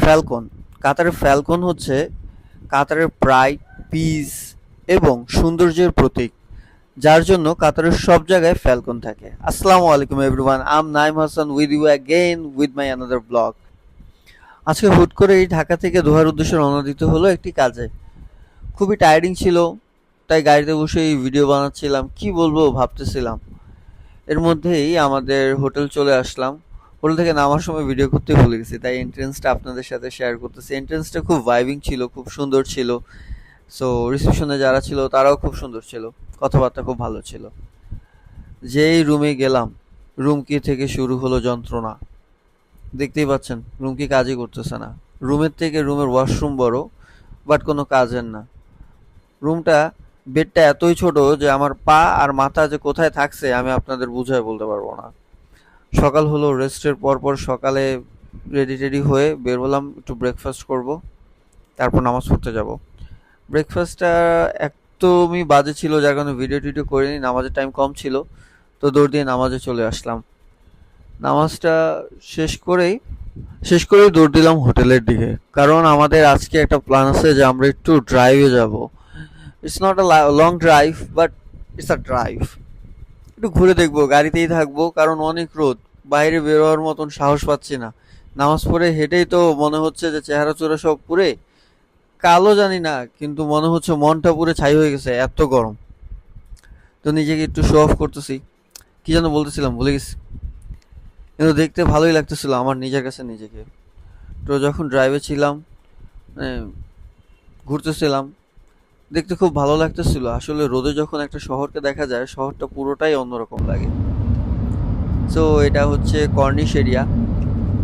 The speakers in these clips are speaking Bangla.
ফ্যালকন। কাতারের ফ্যালকন হচ্ছে কাতারের প্রাইড, পিস এবং সৌন্দর্যের প্রতীক, যার জন্য কাতারের সব জায়গায় ফ্যালকন থাকে। আসসালামু আলাইকুম everyone, I am Naim Hasan with you again with my another blog. আজকে হুট করে এই ঢাকা থেকে দোহার উদ্দেশ্যে রওনা দিতে হলো একটি কাজে। খুবই টায়ার্ডিং ছিল, তাই গাড়িতে বসে এই ভিডিও বানাচ্ছিলাম, কি বলবো ভাবতেছিলাম। এর মধ্যেই আমাদের হোটেল চলে আসলাম। হোটেল থেকে নামার সময় ভিডিও করতে ভুলে গেছি, তাই এন্ট্রেন্সটা আপনাদের সাথে শেয়ার করতেছি। এন্ট্রেন্সটা খুব ভাইবিং ছিল, খুব সুন্দর ছিল। সো রিসেপশনে যারা ছিল তারাও খুব সুন্দর ছিল, কথাবার্তা খুব ভালো ছিল। যেই রুমে গেলাম, রুম কি থেকে শুরু হলো যন্ত্রণা। দেখতেই পাচ্ছেন রুম কি কাজই করতেছে না। রুমের থেকে রুমের ওয়াশরুম বড়, বাট কোনো কাজের না। রুমটা, বেডটা এতই ছোট যে আমার পা আর মাথা যে কোথায় থাকছে আমি আপনাদের বুঝায় বলতে পারবো না। সকাল হলো, রেস্টের পর সকালে রেডি টেডি হয়ে বের হলাম, একটু ব্রেকফাস্ট করব, তারপর নামাজ পড়তে যাব। ব্রেকফাস্টটা একদমই বাজে ছিল, যার কারণে ভিডিও টিডিও করিনি, নামাজের টাইম কম ছিল। তো দৌড় দিয়ে নামাজে চলে আসলাম। নামাজটা শেষ করেই দৌড় দিলাম হোটেলের দিকে, কারণ আমাদের আজকে একটা প্ল্যান আছে যে আমরা একটু ড্রাইভে যাব। It's not a long drive, but it's a drive. একটু ঘুরে দেখবো, গাড়িতেই থাকবো, কারণ অনেক রোদ, বাইরে বেরোয়ার মতন সাহস পাচ্ছি না। নামাজ পড়ে হেঁটেই তো মনে হচ্ছে যে চেহারা চোরা সব পুড়ে কালো, জানি না, কিন্তু মনে হচ্ছে মনটা পুরো ছাই হয়ে গেছে, এত গরম। তো নিজেকে একটু শো অফ করতেছি, কি যেন বলতেছিলাম ভুলে গেছি, কিন্তু দেখতে ভালোই লাগতেছিল আমার নিজের কাছে নিজেকে। তো যখন ড্রাইভে ছিলাম, মানে ঘুরতেছিলাম, দেখতে খুব ভালো লাগতেছিল। আসলে রোদে যখন একটা শহরকে দেখা যায়, শহরটা পুরোটাই অন্যরকম লাগে। সো এটা হচ্ছে কর্নিশ এরিয়া।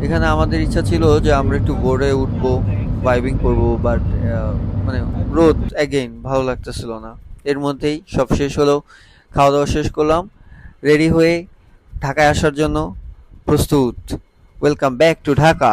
এখানে আমাদের ইচ্ছা ছিল যে আমরা একটু বোর্ডে উঠবো, ভাইবিং করবো, বাট মানে রোদ অ্যাগেইন ভালো লাগতেছিল না। এর মধ্যেই সব শেষ হলো, খাওয়া দাওয়া শেষ করলাম, রেডি হয়ে ঢাকায় আসার জন্য প্রস্তুত। Welcome back to Dhaka.